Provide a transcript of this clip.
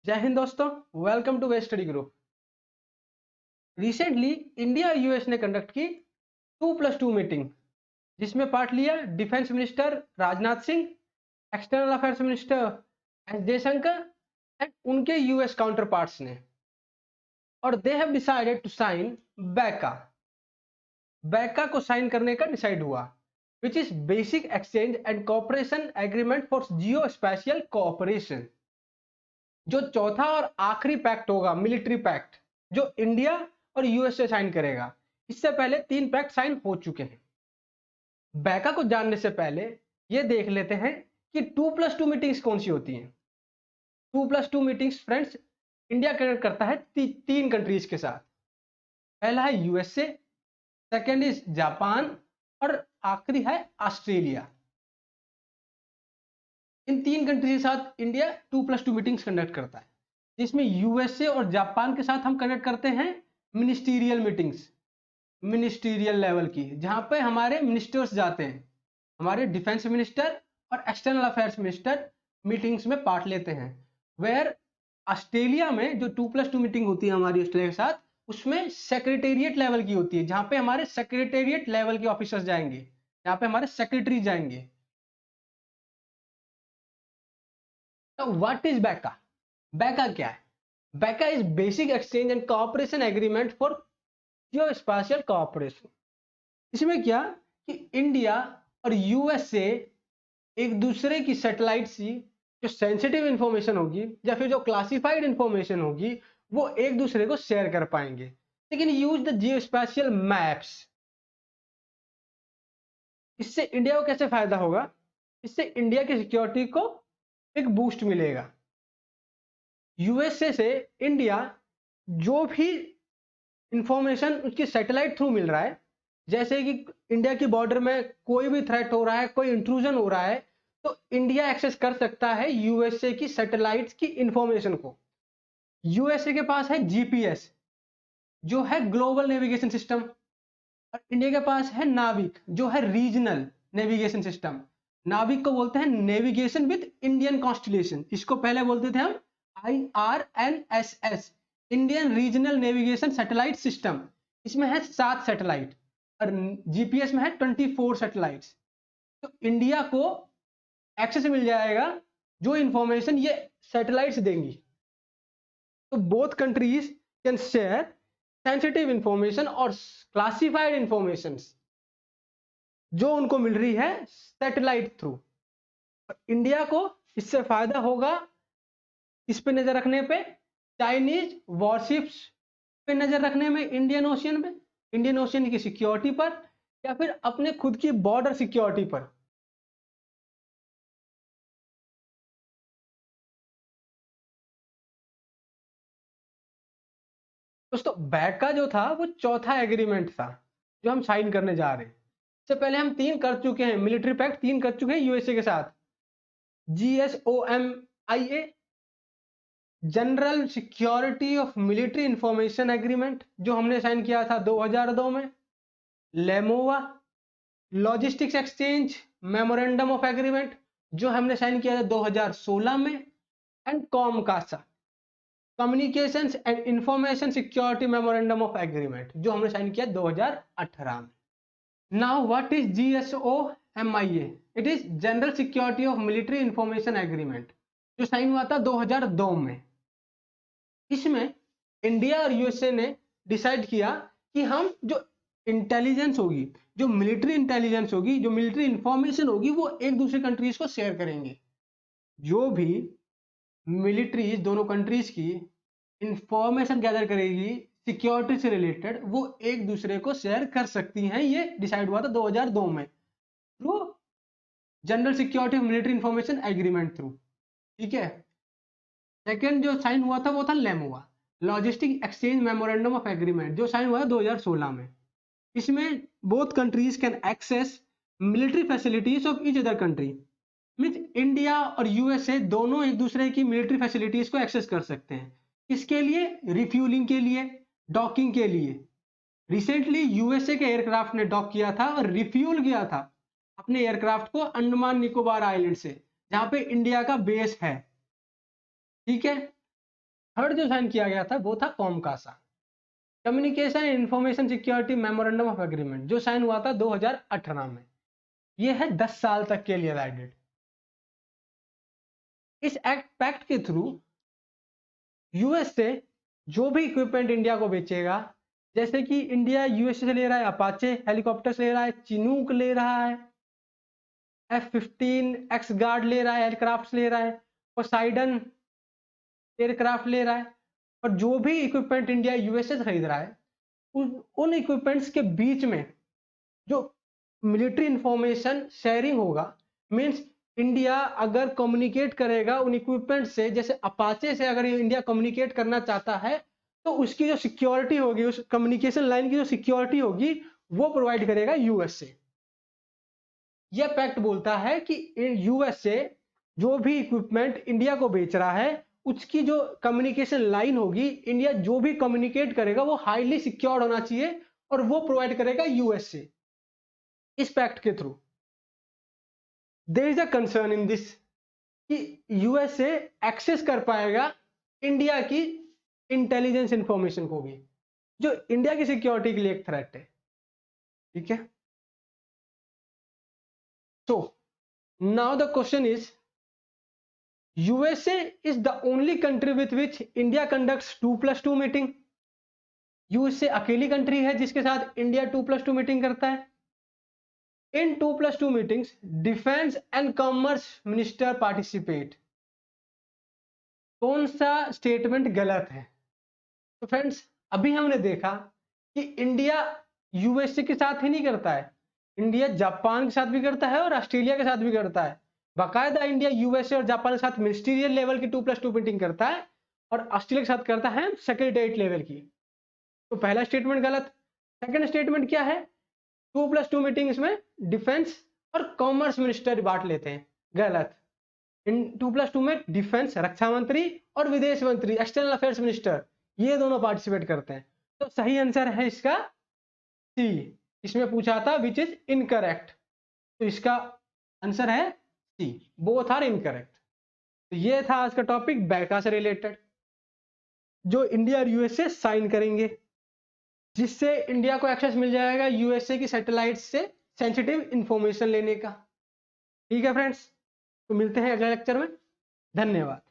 जय हिंद दोस्तों, welcome to West Study Group. Recently India और यूएस ने कंडक्ट की 2+2 मीटिंग, जिसमें पार्ट लिया defence minister Rajnath Singh, external affairs minister S Jaishankar and उनके यूएस काउंटर पार्ट्स ने। और they have decided to sign BECA. BECA को साइन करने का डिसाइड हुआ, which is basic exchange and cooperation agreement for geospatial cooperation. जो चौथा और आखिरी पैक्ट होगा, मिलिट्री पैक्ट, जो इंडिया और यूएस से साइन करेगा। इससे पहले 3 पैक्ट साइन हो चुके हैं। बैका को जानने से पहले ये देख लेते हैं कि 2+2 मीटिंग्स कौन सी होती हैं। 2+2 मीटिंग्स फ्रेंड्स इंडिया कंडक्ट करता है 3 कंट्रीज के साथ। पहला है यूएसए, सेकेंड इज जापान और आखिरी है ऑस्ट्रेलिया। इन 3 कंट्री के साथ इंडिया 2+2 मीटिंग्स कंडक्ट करता है, जिसमें यूएसए और जापान के साथ हम कंडक्ट करते हैं मिनिस्टीरियल मीटिंग्स, मिनिस्टीरियल लेवल की, जहां पे हमारे मिनिस्टर्स जाते हैं। हमारे डिफेंस मिनिस्टर और एक्सटर्नल अफेयर्स मिनिस्टर मीटिंग्स में पार्ट लेते हैं। वेयर ऑस्ट्रेलिया में जो 2+2 मीटिंग होती है हमारी ऑस्ट्रेलिया के साथ, उसमें सेक्रेटेरिएट लेवल की होती है, जहां पे हमारे सेक्रेटेरिएट लेवल के ऑफिसर्स जाएंगे, जहां पे हमारे सेक्रेटरी जाएंगे। तो व्हाट इज बैका? बैका क्या है? BECA is basic exchange and cooperation agreement for geospatial cooperation. इसमें क्या कि इंडिया और यूएसए एक दूसरे की सैटेलाइट की जो सेंसिटिव इंफॉर्मेशन होगी या फिर जो क्लासिफाइड इंफॉर्मेशन होगी, वो एक दूसरे को शेयर कर पाएंगे, लेकिन यूज द जियोस्पेशियल मैप्स। इससे इंडिया को कैसे फायदा होगा? इससे इंडिया की सिक्योरिटी को एक बूस्ट मिलेगा। यूएसए से इंडिया जो भी इंफॉर्मेशन उसकी सैटेलाइट थ्रू मिल रहा है, जैसे कि इंडिया की बॉर्डर में कोई भी थ्रेट हो रहा है, कोई इंट्रूजन हो रहा है, तो इंडिया एक्सेस कर सकता है यूएसए की सैटेलाइट्स की इंफॉर्मेशन को। यूएसए के पास है जीपीएस, जो है ग्लोबल नेविगेशन सिस्टम, और इंडिया के पास है नाविक, जो है रीजनल नेविगेशन सिस्टम। नाविक को बोलते हैं नेविगेशन विद इंडियन कॉन्स्टलेशन। इसको पहले बोलते थे हम IRNSS, Indian regional navigation satellite system. इसमें है 7 सैटेलाइट और जीपीएस में है 24 सैटेलाइट्स। तो इंडिया को एक्सेस मिल जाएगा जो इंफॉर्मेशन ये सैटेलाइट्स देंगी। तो both countries can share sensitive information और क्लासिफाइड इंफॉर्मेशन जो उनको मिल रही है सैटेलाइट थ्रू। इंडिया को इससे फायदा होगा इस पे नजर रखने पे, चाइनीज वॉरशिप्स पे नजर रखने में, इंडियन ओशियन पे, इंडियन ओशियन की सिक्योरिटी पर, या फिर अपने खुद की बॉर्डर सिक्योरिटी पर। दोस्तों बैका जो था वो चौथा एग्रीमेंट था जो हम साइन करने जा रहे हैं। इससे पहले हम 3 कर चुके हैं, मिलिट्री पैक्ट 3 कर चुके हैं यूएसए के साथ। GSOMIA, general security of military information agreement, जो हमने साइन किया था 2002 में। LEMOA, logistics exchange memorandum of agreement, जो हमने साइन किया था 2016 में। And COMCASA, communications and information security memorandum of agreement, जो हमने साइन किया 2018 में। Now what is GSOMIA? It is general security of military information agreement, जो साइन हुआ था 2002 में। इसमें इंडिया और यूएसए ने डिसाइड किया कि हम जो इंटेलिजेंस होगी, जो मिलिट्री इंटेलिजेंस होगी, जो मिलिट्री इंफॉर्मेशन होगी, वो एक दूसरे कंट्रीज को शेयर करेंगे। जो भी मिलिट्रीज दोनों कंट्रीज की इंफॉर्मेशन गैदर करेगी सिक्योरिटी से रिलेटेड, वो एक दूसरे को शेयर कर सकती हैं। ये डिसाइड हुआ था 2002 में through general security of military information agreement through. ठीक है। सेकेंड जो साइन हुआ था वो था LEMOA, logistic exchange memorandum of agreement, जो साइन हुआ था 2016 में। इसमें both countries can access military facilities of each other country. Means India और यूएसए दोनों एक दूसरे की मिलिट्री फैसिलिटीज को एक्सेस कर सकते हैं। किसके लिए? रिफ्यूलिंग के लिए, डॉकिंग के लिए। रिसेंटली यूएसए के एयरक्राफ्ट ने डॉक किया था और रिफ्यूल किया था अपने एयरक्राफ्ट को अंडमान निकोबार आइलैंड से, जहां पे इंडिया का बेस है। ठीक है। थर्ड जो साइन किया गया था वो था COMCASA, communication and information security memorandum of agreement, जो साइन हुआ था 2018 में। ये है 10 साल तक के लिए वैलिड। इस पैक्ट के थ्रू यूएस से जो भी इक्विपमेंट इंडिया को बेचेगा, जैसे कि इंडिया यूएसए से ले रहा है अपाचे हेलीकॉप्टर्स ले रहा है, चिनूक ले रहा है, F-15 एक्स गार्ड ले रहा है, एयरक्राफ्ट ले रहा है, पोसाइडन एयरक्राफ्ट ले रहा है, और जो भी इक्विपमेंट इंडिया यूएसए से खरीद रहा है, उन इक्विपमेंट्स के बीच में जो मिलिट्री इंफॉर्मेशन शेयरिंग होगा, मींस इंडिया अगर कम्युनिकेट करेगा उन इक्विपमेंट से, जैसे अपाचे से अगर इंडिया कम्युनिकेट करना चाहता है, तो उसकी जो सिक्योरिटी होगी, उस कम्युनिकेशन लाइन की जो सिक्योरिटी होगी, वो प्रोवाइड करेगा यूएसए। यह पैक्ट बोलता है कि यूएसए जो भी इक्विपमेंट इंडिया को बेच रहा है, उसकी जो कम्युनिकेशन लाइन होगी, इंडिया जो भी कम्युनिकेट करेगा वो हाईली सिक्योर्ड होना चाहिए, और वो प्रोवाइड करेगा यूएसए। इस पैक्ट के through their is a concern in this कि यूएसए एक्सेस कर पाएगा इंडिया की इंटेलिजेंस इंफॉर्मेशन को भी, जो इंडिया की सिक्योरिटी के लिए एक थ्रेट है। ठीक है, so now the question is, USA is the only country with which India conducts 2+2 meeting. USA अकेली कंट्री है जिसके साथ इंडिया 2+2 मीटिंग करता है। इन 2+2 meetings defence and commerce minister participate. कौन सा स्टेटमेंट गलत है? तो फ्रेंड्स, अभी हमने देखा कि इंडिया यूएसए के साथ ही नहीं करता है, इंडिया जापान के साथ भी करता है और ऑस्ट्रेलिया के साथ भी करता है। बाकायदा इंडिया यूएसए और जापान के साथ मिनिस्टीरियल लेवल की 2+2 मीटिंग करता है, और ऑस्ट्रेलिया के साथ करता है सेक्रेटरीट लेवल की। तो पहला स्टेटमेंट गलत। सेकंड स्टेटमेंट क्या है? 2+2 मीटिंग इसमें डिफेंस और कॉमर्स मिनिस्टर बांट लेते हैं, गलत। इन 2+2 में डिफेंस रक्षा मंत्री और विदेश मंत्री एक्सटर्नल अफेयर्स मिनिस्टर, ये दोनों पार्टिसिपेट करते हैं। तो सही आंसर है इसका सी। इसमें पूछा था विच इज इनकरेक्ट, तो इसका आंसर है सी, बोथ आर इनकरेक्ट। तो ये था आज का टॉपिक बैका से रिलेटेड, जो इंडिया और यूएसए साइन करेंगे, जिससे इंडिया को एक्सेस मिल जाएगा यूएसए की सैटेलाइट से सेंसिटिव इंफॉर्मेशन लेने का। ठीक है फ्रेंड्स, तो मिलते हैं अगले लेक्चर में। धन्यवाद।